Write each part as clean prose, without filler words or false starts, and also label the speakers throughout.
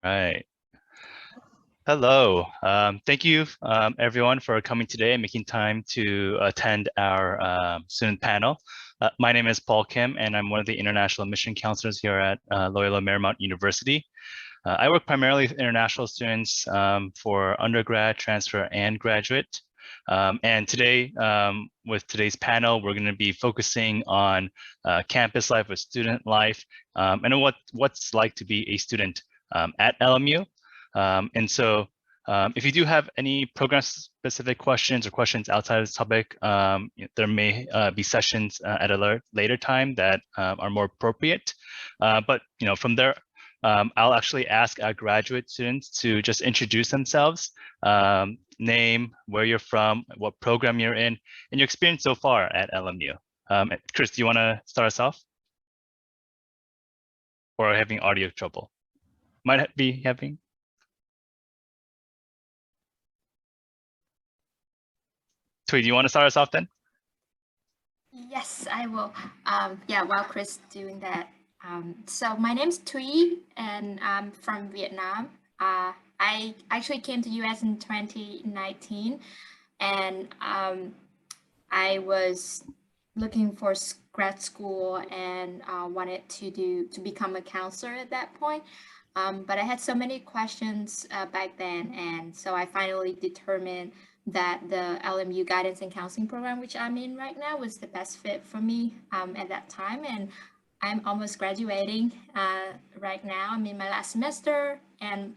Speaker 1: Right. Hello. Thank you, everyone, for coming today and making time to attend our student panel. My name is Paul Kim, and I'm one of the international admission counselors here at Loyola Marymount University. I work primarily with international students for undergrad, transfer, and graduate. And today, with today's panel, we're going to be focusing on campus life or student life, and what's like to be a student at LMU. And so if you do have any program-specific questions or questions outside of this topic, there may be sessions at a later time that are more appropriate. But from there, I'll actually ask our graduate students to just introduce themselves, name, where you're from, what program you're in, and your experience so far at LMU. Chris, do you want to start us off? Or having audio trouble? Might be having. Tui, do you want to start us off then?
Speaker 2: Yes, I will. Yeah, while Chris doing that. So my name's Thuy, and I'm from Vietnam. I actually came to US in 2019, and I was looking for grad school and wanted to become a counselor at that point. But I had so many questions back then, and so I finally determined that the LMU guidance and counseling program, which I'm in right now, was the best fit for me at that time. And I'm almost graduating right now. I'm in my last semester, and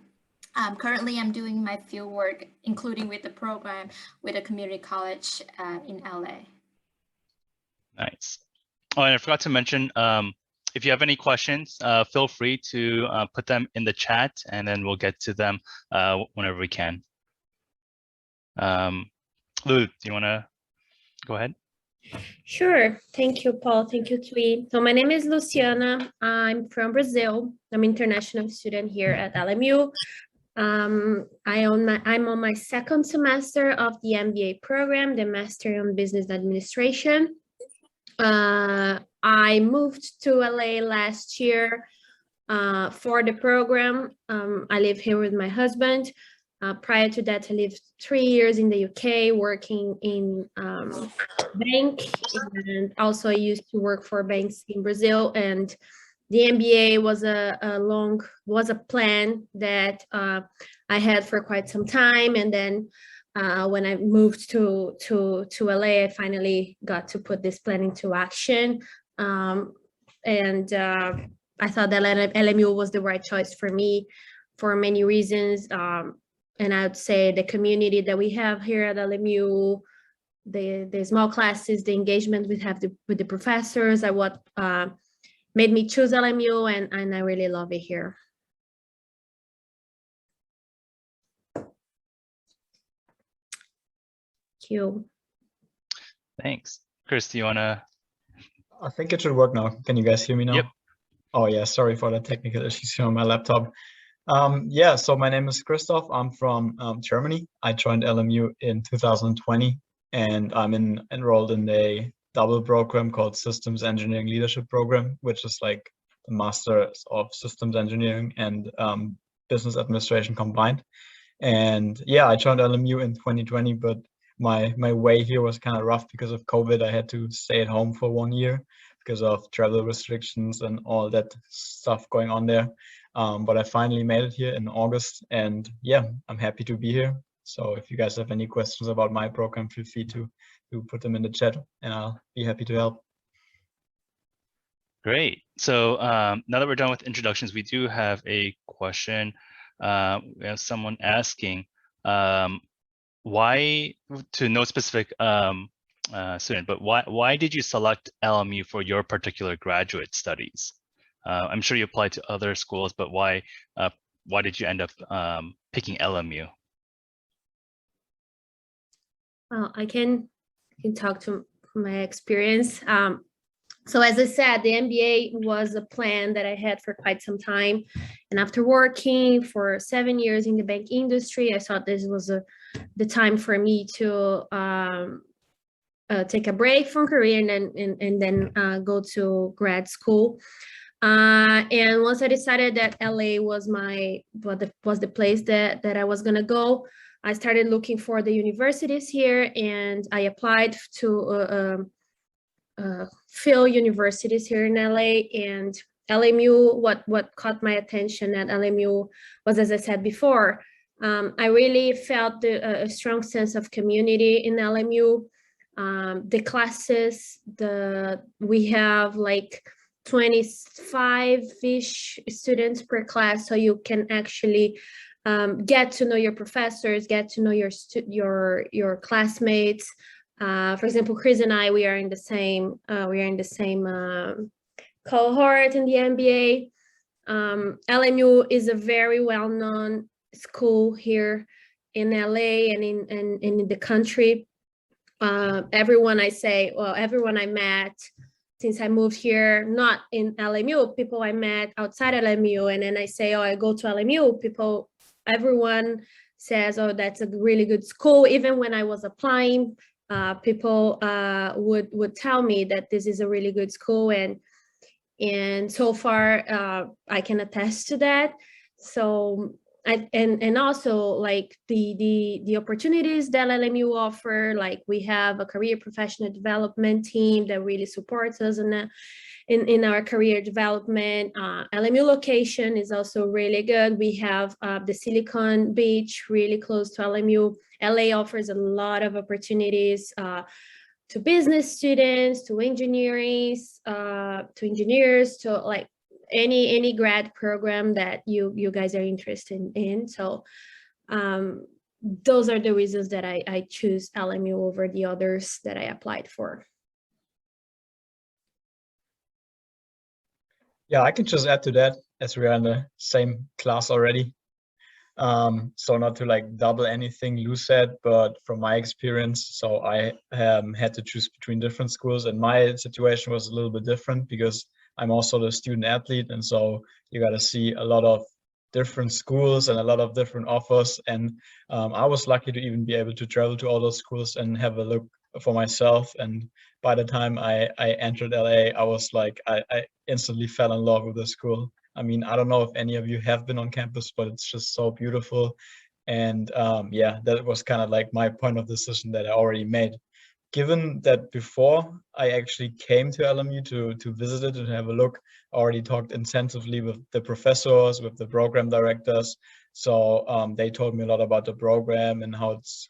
Speaker 2: currently I'm doing my field work, including with the program with a community college in LA.
Speaker 1: Nice. Oh, and I forgot to mention, if you have any questions, feel free to put them in the chat, and then we'll get to them whenever we can. Lou, do you want to go ahead?
Speaker 3: Sure. Thank you, Paul. Thank you, Thuy. So my name is Luciana. I'm from Brazil. I'm an international student here at LMU. I'm on my second semester of the MBA program, the Master in Business Administration. I moved to LA last year for the program. I live here with my husband. Prior to that, I lived 3 years in the UK working in bank, and also I used to work for banks in Brazil. And the MBA was a plan that I had for quite some time. And then when I moved to LA, I finally got to put this plan into action. And I thought that LMU was the right choice for me for many reasons. And I would say the community that we have here at LMU, the small classes, the engagement we have with the professors are what made me choose LMU, and I really love it here. Thank you.
Speaker 1: Thanks. Chris, do you want to?
Speaker 4: I think it should work now. Can you guys hear me now?
Speaker 1: Yep.
Speaker 4: Oh yeah, sorry for the technical issues here on my laptop. Yeah, so my name is Christoph. I'm from Germany. I joined LMU in 2020, and I'm enrolled in a double program called Systems Engineering Leadership Program, which is like the Masters of Systems Engineering and Business Administration combined. And yeah, I joined LMU in 2020, but my way here was kind of rough because of COVID. I had to stay at home for 1 year because of travel restrictions and all that stuff going on there. But I finally made it here in August, and yeah, I'm happy to be here. So if you guys have any questions about my program, feel free to put them in the chat, and I'll be happy to help.
Speaker 1: Great. So now that we're done with introductions, we do have a question. We have someone asking why, to no specific student, but why did you select LMU for your particular graduate studies? I'm sure you applied to other schools, but why did you end up picking LMU?
Speaker 3: Well, I can talk to my experience. So as I said, the MBA was a plan that I had for quite some time. And after working for 7 years in the bank industry, I thought this was the time for me to take a break from career and then go to grad school. And once I decided that LA was the place that I was gonna go, I started looking for the universities here, and I applied to few universities here in LA. And LMU, what caught my attention at LMU was, as I said before, I really felt a strong sense of community in LMU. The classes, we have like 25-ish students per class, so you can actually get to know your professors, get to know your classmates. For example, Chris and I, we are in the same cohort in the MBA. LMU is a very well-known school here in LA and in the country. Everyone I met since I moved here, not in LMU, people I met outside LMU, and then I say, oh, I go to LMU, everyone says, oh, that's a really good school. Even when I was applying, people would tell me that this is a really good school, and so far I can attest to that. So and also like the opportunities that LMU offer, like we have a career professional development team that really supports us in our career development. LMU location is also really good. We have the Silicon Beach really close to LMU. LA offers a lot of opportunities to business students, to engineers, to like any grad program that you guys are interested in. So those are the reasons that I choose LMU over the others that I applied for.
Speaker 4: Yeah, I can just add to that, as we are in the same class already. So not to like double anything Lou said, but from my experience, so I had to choose between different schools, and my situation was a little bit different because I'm also the student athlete, and so you got to see a lot of different schools and a lot of different offers. And I was lucky to even be able to travel to all those schools and have a look for myself. And by the time I entered LA, I was like, I instantly fell in love with the school. I mean, I don't know if any of you have been on campus, but it's just so beautiful. And yeah, that was kind of like my point of decision that I already made. Given that before I actually came to LMU to visit it and have a look, I already talked intensively with the professors, with the program directors. So they told me a lot about the program and how it's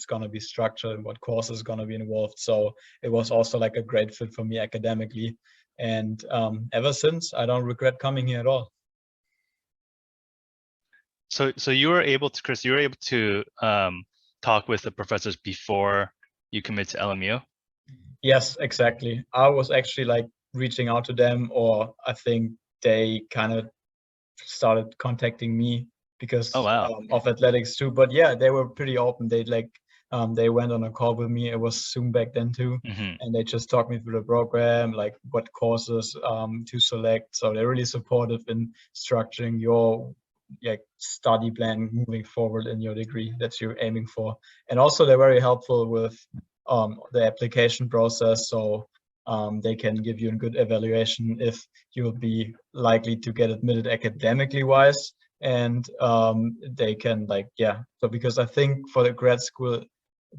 Speaker 4: gonna be structured and what courses gonna be involved. So it was also like a great fit for me academically. And ever since, I don't regret coming here at all.
Speaker 1: So you were able to, Chris, you were able to talk with the professors before you commit to LMU?
Speaker 4: Yes, exactly. I was actually like reaching out to them, or I think they kind of started contacting me because
Speaker 1: Oh, wow.
Speaker 4: of athletics too. But yeah, they were pretty open. They went on a call with me. It was Zoom back then too. And they just talked me through the program, like what courses to select. So they're really supportive in structuring your study plan moving forward in your degree that you're aiming for. And also they're very helpful with the application process. So they can give you a good evaluation if you'll be likely to get admitted academically wise. And they can so because I think for the grad school,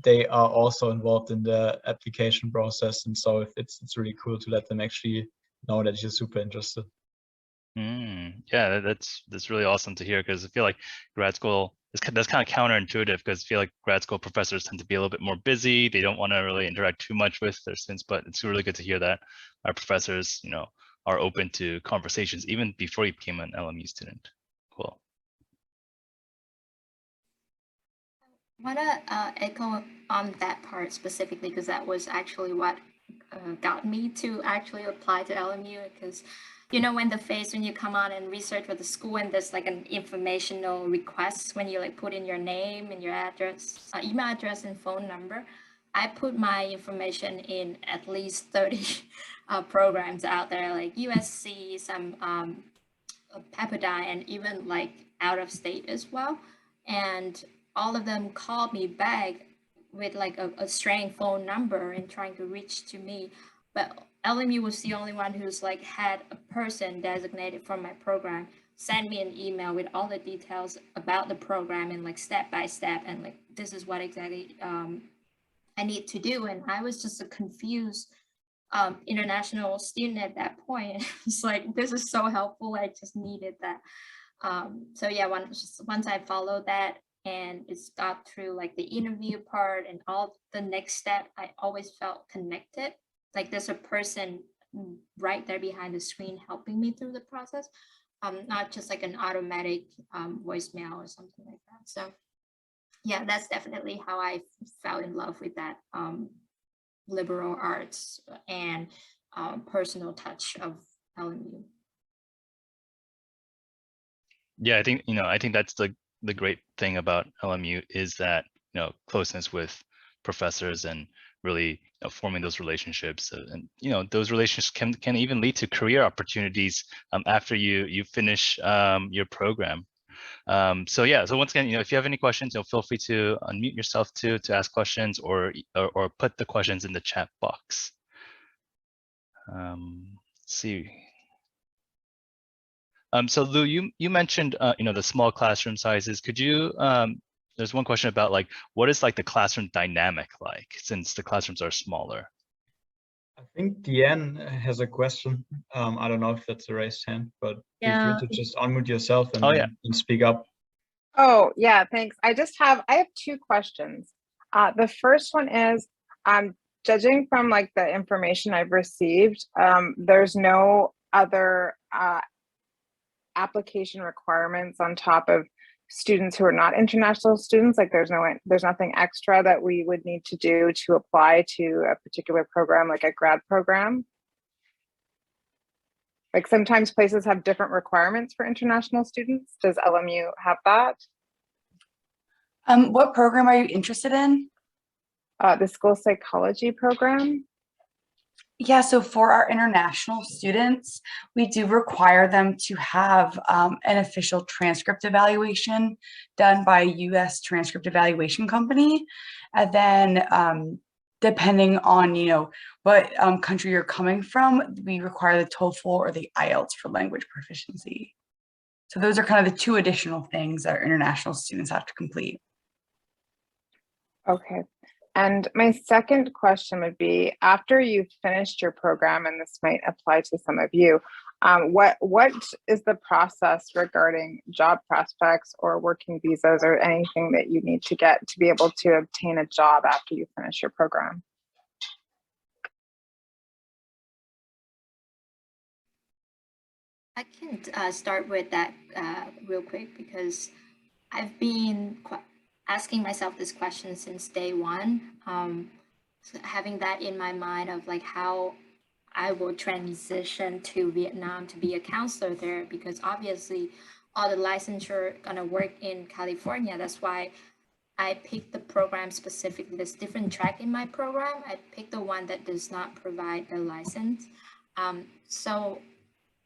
Speaker 4: they are also involved in the application process. And so if it's really cool to let them actually know that you're super interested.
Speaker 1: Yeah, that's really awesome to hear, because I feel like grad school that's kind of counterintuitive, because I feel like grad school professors tend to be a little bit more busy. They don't want to really interact too much with their students, but it's really good to hear that our professors, are open to conversations even before you became an LMU student. Cool.
Speaker 2: I want to echo on that part specifically, because that was actually what got me to actually apply to LMU. Because when you come on and research for the school, and there's like an informational request when you like put in your name and your address, email address and phone number. I put my information in at least 30 programs out there, like USC, some Pepperdine, and even like out of state as well. And all of them called me back with like a strange phone number and trying to reach to me. But LMU was the only one who's like had a person designated for my program send me an email with all the details about the program and like step by step and like this is what exactly I need to do. And I was just a confused international student at that point. It's like, this is so helpful. I just needed that. So yeah, once I followed that and it's got through like the interview part and all the next step, I always felt connected. Like there's a person right there behind the screen helping me through the process. Not just like an automatic voicemail or something like that. So yeah, that's definitely how I fell in love with that liberal arts and personal touch of LMU.
Speaker 1: Yeah, I think that's the great thing about LMU is that, closeness with professors and really forming those relationships, and those relationships can even lead to career opportunities after you finish your program. So yeah, so once again, if you have any questions, feel free to unmute yourself to ask questions or put the questions in the chat box. Let's see. So Lou, you mentioned the small classroom sizes. Could you there's one question about like what is like the classroom dynamic like since the classrooms are smaller?
Speaker 4: I think Deanne has a question. I don't know if that's a raised hand, but feel free to just unmute yourself and, and speak up.
Speaker 5: Oh yeah, thanks. I have two questions. The first one is, judging from like the information I've received, there's no other application requirements on top of students who are not international students. Like there's nothing extra that we would need to do to apply to a particular program, like a grad program. Like sometimes places have different requirements for international students. Does LMU have that?
Speaker 6: What program are you interested in?
Speaker 5: The school psychology program.
Speaker 6: Yeah, so for our international students, we do require them to have an official transcript evaluation done by a U.S. transcript evaluation company. And then depending on, what country you're coming from, we require the TOEFL or the IELTS for language proficiency. So those are kind of the two additional things that our international students have to complete.
Speaker 5: Okay. And my second question would be, after you've finished your program, and this might apply to some of you, what is the process regarding job prospects or working visas or anything that you need to get to be able to obtain a job after you finish your program?
Speaker 2: I can start with that real quick because I've been asking myself this question since day one. So having that in my mind of like how I will transition to Vietnam to be a counselor there, because obviously all the licensure gonna work in California. That's why I picked the program specifically. There's different track in my program. I picked the one that does not provide the license.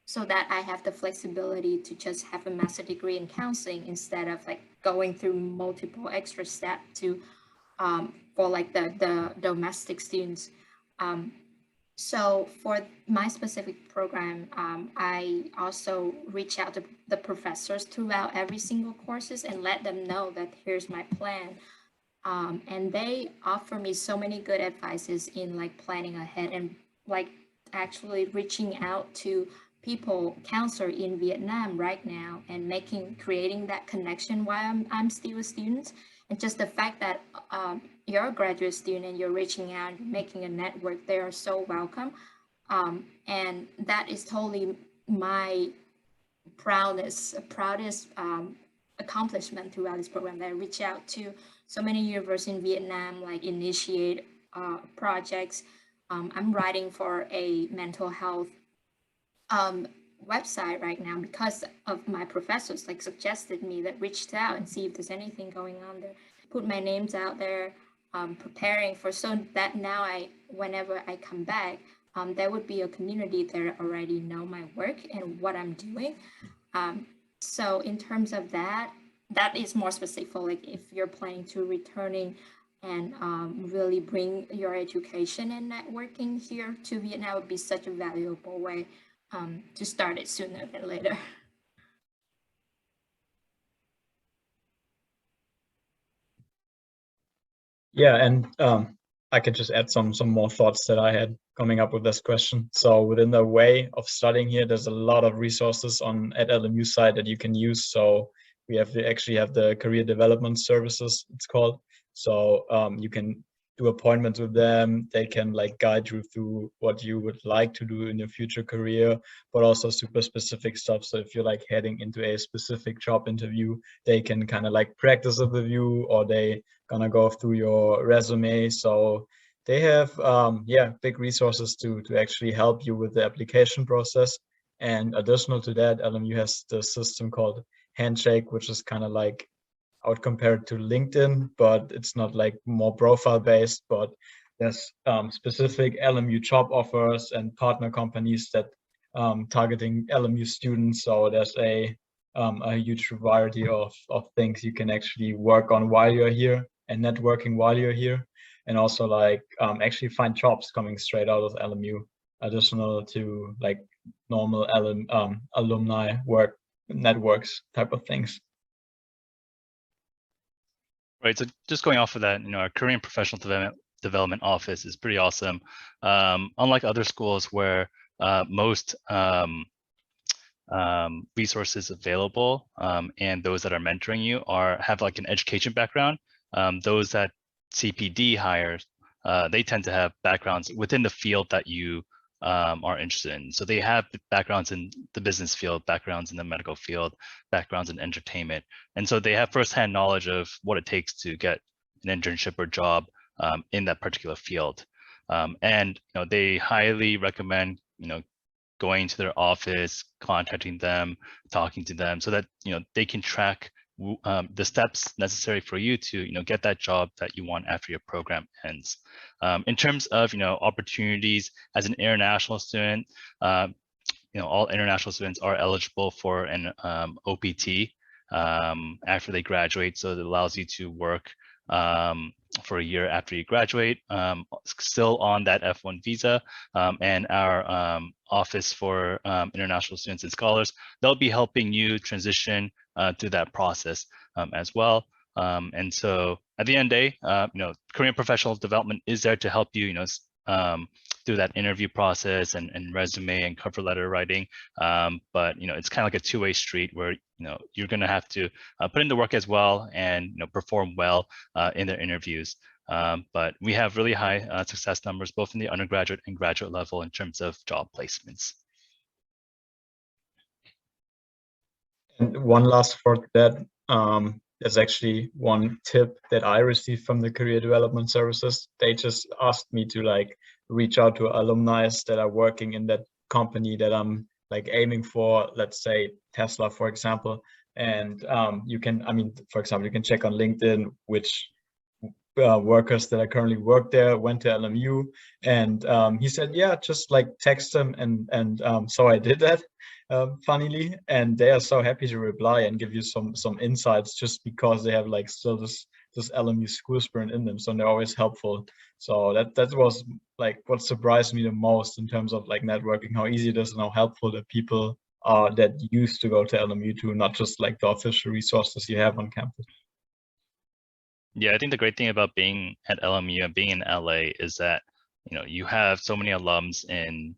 Speaker 2: So that I have the flexibility to just have a master's degree in counseling instead of like going through multiple extra steps to for like the domestic students. So for my specific program, I also reach out to the professors throughout every single courses and let them know that here's my plan. And they offer me so many good advices in like planning ahead and like actually reaching out to people, counselor in Vietnam right now and creating that connection while I'm still a student. And just the fact that you're a graduate student and you're reaching out, making a network, they are so welcome. And that is totally my proudest accomplishment throughout this program, that I reach out to so many universities in Vietnam, like initiate projects. I'm writing for a mental health website right now because of my professors like suggested me, that reached out and see if there's anything going on there, put my names out there, preparing for, so that now whenever I come back, there would be a community that already know my work and what I'm doing. So in terms of that is more specific, like if you're planning to returning and really bring your education and networking here to Vietnam would be such a valuable way to start it sooner than later.
Speaker 4: Yeah, and I could just add some more thoughts that I had coming up with this question. So within the way of studying here, there's a lot of resources on at LMU side that you can use. So we actually have the career development services, it's called. So you can do appointments with them. They can like guide you through what you would like to do in your future career, but also super specific stuff. So if you're like heading into a specific job interview, they can kind of like practice with you, or they gonna go through your resume. So they have big resources to actually help you with the application process. And additional to that, LMU has the system called Handshake, which is kind of like, I would compare it to LinkedIn, but it's not like more profile based, but there's specific LMU job offers and partner companies that targeting LMU students. So there's a huge variety of things you can actually work on while you're here and networking while you're here, and also like actually find jobs coming straight out of LMU, additional to like normal alumni work networks type of things.
Speaker 1: Right. So just going off of that, our Korean Professional Development Office is pretty awesome. Unlike other schools where most resources available and those that are mentoring you have like an education background, those that CPD hires, they tend to have backgrounds within the field that you are interested in. So they have backgrounds in the business field, backgrounds in the medical field, backgrounds in entertainment. And so they have firsthand knowledge of what it takes to get an internship or job in that particular field. And they highly recommend going to their office, contacting them, talking to them, so that they can track the steps necessary for you to get that job that you want after your program ends. In terms of opportunities as an international student, all international students are eligible for an OPT after they graduate, so it allows you to work for a year after you graduate, still on that F1 visa, and our Office for International Students and Scholars, they'll be helping you transition through that process as well. And so at the end of the day, Korean Professional Development is there to help you, through that interview process and resume and cover letter writing. But it's kind of like a two-way street where you're going to have to put in the work as well and perform well in their interviews. But we have really high success numbers both in the undergraduate and graduate level in terms of job placements.
Speaker 4: And one last thought that there's actually one tip that I received from the career development services. They just asked me to like reach out to alumni that are working in that company that I'm like aiming for, let's say Tesla, for example. And you can, for example, you can check on LinkedIn which workers that I currently work there went to LMU, and he said, yeah, just like text them, and so I did that, funnily, and they are so happy to reply and give you some insights, just because they have like still this LMU school spirit in them, so they're always helpful. So that was like what surprised me the most in terms of like networking, how easy it is and how helpful the people are that used to go to LMU too, not just like the official resources you have on campus.
Speaker 1: Yeah, I think the great thing about being at LMU and being in LA is that you have so many alums in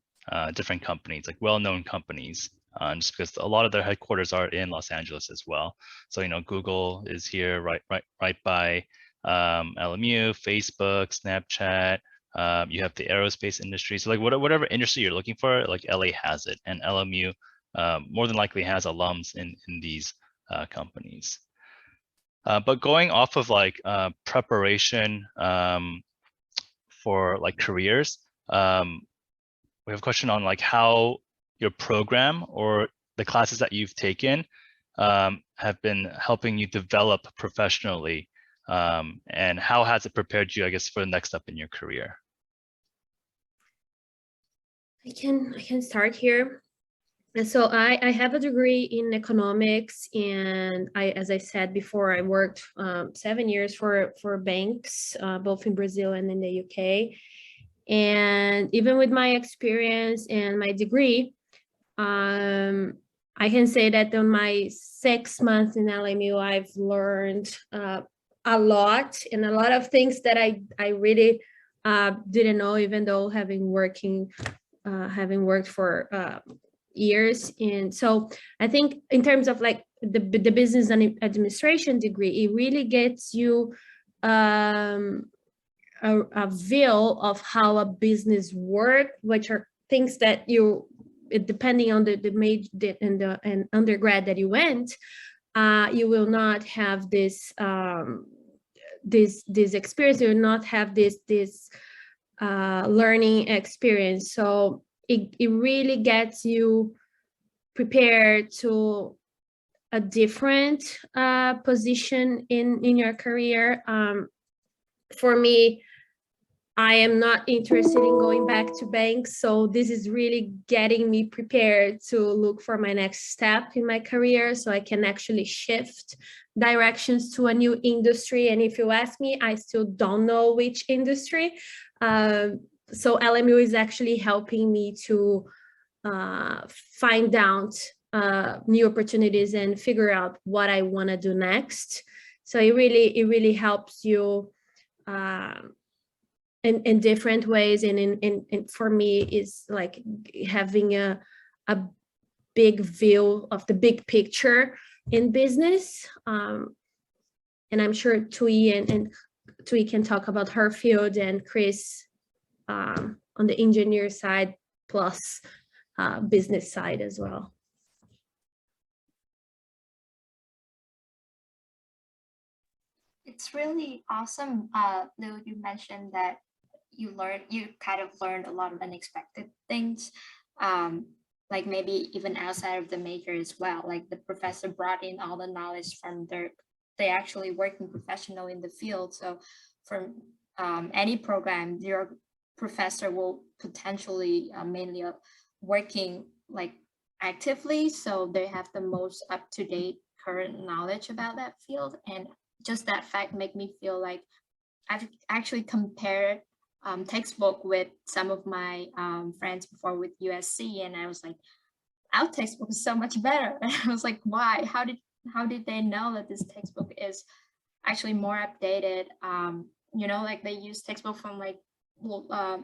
Speaker 1: different companies, like well-known companies, just because a lot of their headquarters are in Los Angeles as well. So Google is here right by LMU, Facebook, Snapchat. You have the aerospace industry. So like whatever industry you're looking for, like LA has it, and LMU more than likely has alums in these companies. But going off of like preparation for like careers, we have a question on like how your program or the classes that you've taken have been helping you develop professionally, and how has it prepared you, I guess, for the next step in your career?
Speaker 3: I can start here. And so I have a degree in economics, and as I said before, I worked 7 years for banks, both in Brazil and in the UK. And even with my experience and my degree, I can say that in my 6 months in LMU, I've learned a lot, and a lot of things that I really didn't know, even though having worked for years. And so I think in terms of like the business and administration degree, it really gets you a view of how a business works, which are things that you, depending on the major and undergrad that you went, you will not have this this experience. You will not have this learning experience. So it really gets you prepared to a different position in your career. For me, I am not interested in going back to banks, so this is really getting me prepared to look for my next step in my career, so I can actually shift directions to a new industry. And if you ask me, I still don't know which industry. So LMU is actually helping me to find out new opportunities and figure out what I want to do next. So it really helps you in different ways, and for me is like having a big view of the big picture in business. And I'm sure Tui and Tui can talk about her field, and Chris on the engineer side plus business side as well.
Speaker 2: It's really awesome, Lou. You mentioned that you kind of learned a lot of unexpected things, like maybe even outside of the major as well. Like the professor brought in all the knowledge from they actually working professional in the field. So from any program, your professor will potentially mainly working like actively, so they have the most up-to-date current knowledge about that field. And just that fact make me feel like I've actually compared textbook with some of my friends before with USC, and I was like, our textbook is so much better. And I was like, why? How did they know that this textbook is actually more updated? You know, like they use textbook from like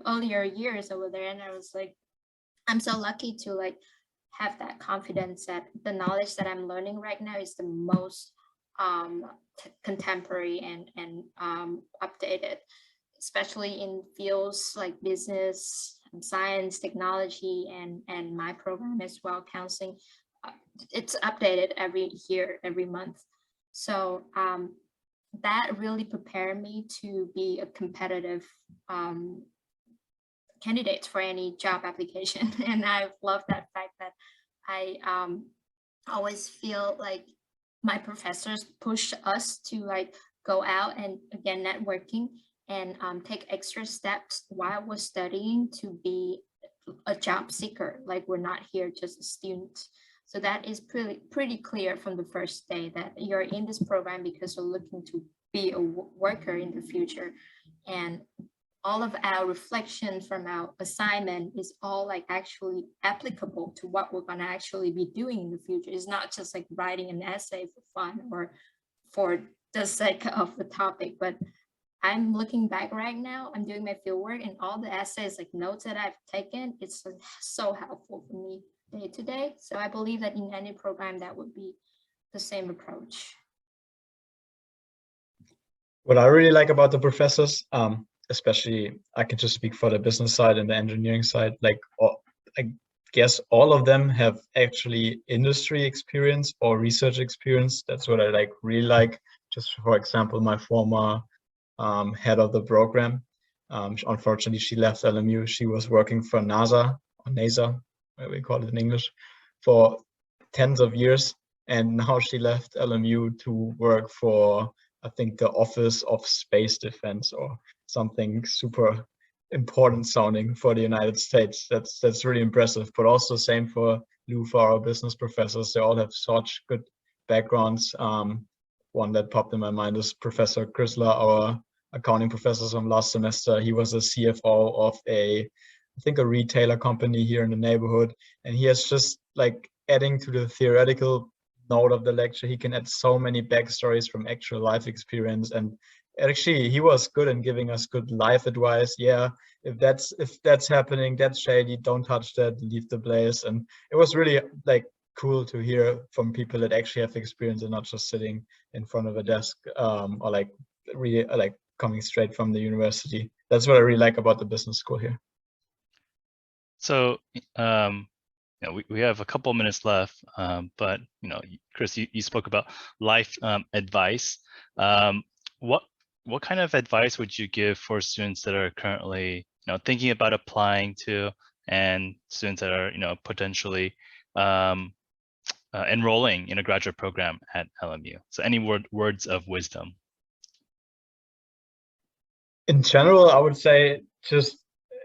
Speaker 2: earlier years over there, and I was like, I'm so lucky to like have that confidence that the knowledge that I'm learning right now is the most contemporary and updated, especially in fields like business and science, technology, and my program as well, counseling. It's updated every year, every month. So that really prepared me to be a competitive candidate for any job application. And I love that fact that I always feel like my professors push us to like go out and again networking and take extra steps while we're studying to be a job seeker. Like we're not here just a student. So that is pretty clear from the first day that you're in this program because you're looking to be a worker in the future. And all of our reflections from our assignment is all like actually applicable to what we're going to actually be doing in the future. It's not just like writing an essay for fun or for the sake of the topic, but I'm looking back right now, I'm doing my fieldwork, and all the essays, like notes that I've taken, it's so helpful for me day to day. So I believe that in any program that would be the same approach.
Speaker 4: What I really like about the professors, especially I can just speak for the business side and the engineering side, like I guess all of them have actually industry experience or research experience. That's what I like really like. Just for example, my former head of the program, unfortunately she left LMU. She was working for NASA, or NASA, where we call it in English, for tens of years, and now she left LMU to work for, I think, the Office of Space Defense or something super important sounding for the United States. That's really impressive. But also same for Lou for our business professors. They all have such good backgrounds. One that popped in my mind is Professor Chrysler, our accounting professor from last semester. He was a CFO of I think a retailer company here in the neighborhood. And he has just like adding to the theoretical note of the lecture, he can add so many backstories from actual life experience. And actually he was good in giving us good life advice. Yeah, if that's happening, that's shady, don't touch that, leave the place. And it was really like cool to hear from people that actually have experience and not just sitting in front of a desk or like really like coming straight from the university. That's what I really like about the business school here.
Speaker 1: So we have a couple minutes left, but Chris, you spoke about life advice. What kind of advice would you give for students that are currently thinking about applying to, and students that are potentially enrolling in a graduate program at LMU? So any words of wisdom?
Speaker 4: In general, I would say just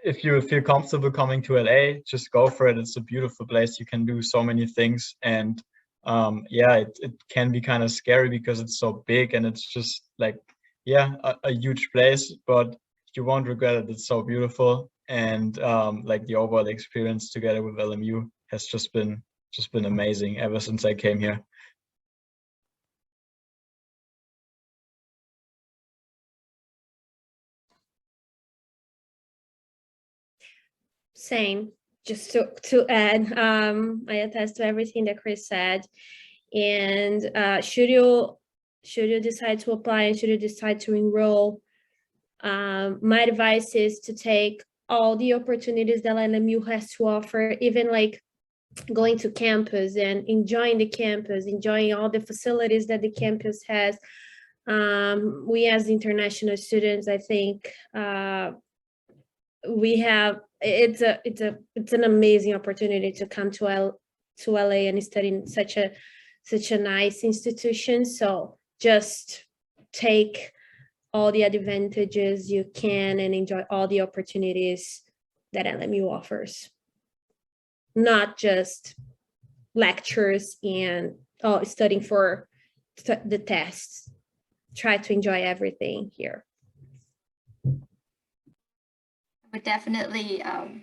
Speaker 4: if you feel comfortable coming to LA, just go for it. It's a beautiful place. You can do so many things. And yeah, it can be kind of scary because it's so big and it's just like, yeah, a huge place, but you won't regret it. It's so beautiful. And like the overall experience together with LMU has just been amazing ever since I came here.
Speaker 3: Same. Just to add, I attest to everything that Chris said. And should you decide to apply and should you decide to enroll, my advice is to take all the opportunities that LMU has to offer, even like going to campus and enjoying the campus, enjoying all the facilities that the campus has. We as international students, I think we have, it's an amazing opportunity to come to LA and study in such a nice institution. So just take all the advantages you can and enjoy all the opportunities that LMU offers. Not just lectures and studying for the tests. Try to enjoy everything here.
Speaker 2: I would definitely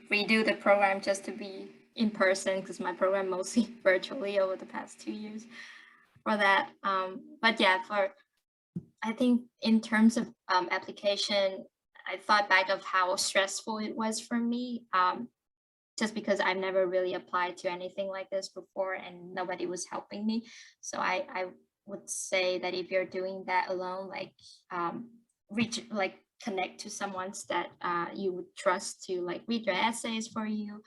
Speaker 2: redo the program just to be in person, because my program mostly virtually over the past 2 years for that. But yeah, I think in terms of application, I thought back of how stressful it was for me, just because I've never really applied to anything like this before and nobody was helping me. So I would say that if you're doing that alone, like connect to someone that you would trust to like read your essays for you,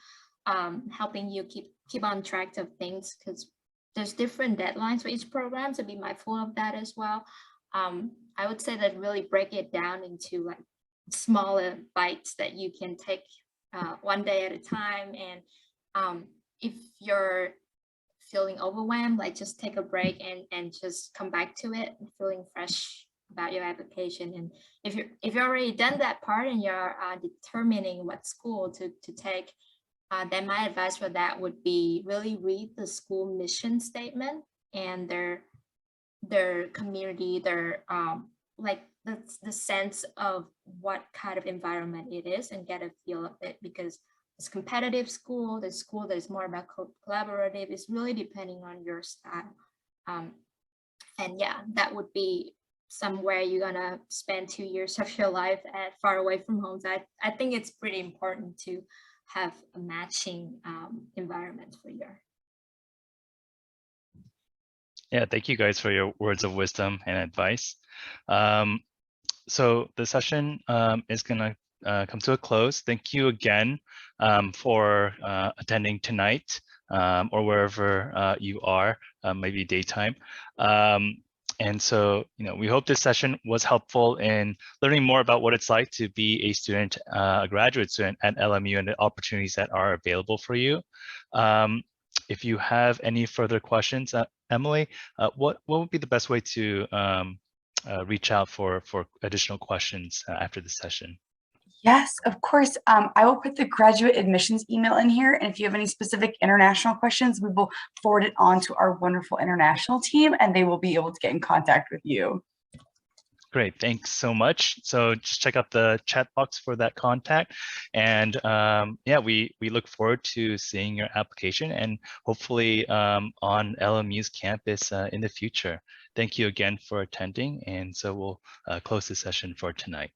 Speaker 2: helping you keep on track of things, because there's different deadlines for each program, so be mindful of that as well. I would say that really break it down into like smaller bites that you can take one day at a time. And if you're feeling overwhelmed, like just take a break and just come back to it feeling fresh about your application. And if you've already done that part and you're determining what school to take, then my advice for that would be really read the school mission statement and their community, their like the sense of what kind of environment it is, and get a feel of it, because it's competitive school, the school that is more about collaborative, is really depending on your style. And yeah, that would be somewhere you're gonna spend 2 years of your life at, far away from home. So I think it's pretty important to have a matching environment for your.
Speaker 1: Yeah, thank you guys for your words of wisdom and advice. So the session is gonna come to a close. Thank you again for attending tonight, or wherever you are, maybe daytime. And so, we hope this session was helpful in learning more about what it's like to be a student, a graduate student at LMU, and the opportunities that are available for you. If you have any further questions, Emily, what would be the best way to reach out for additional questions after the session?
Speaker 6: Yes, of course. I will put the graduate admissions email in here. And if you have any specific international questions, we will forward it on to our wonderful international team and they will be able to get in contact with you.
Speaker 1: Great, thanks so much. So just check out the chat box for that contact. And yeah, we look forward to seeing your application and hopefully on LMU's campus in the future. Thank you again for attending. And so we'll close the session for tonight.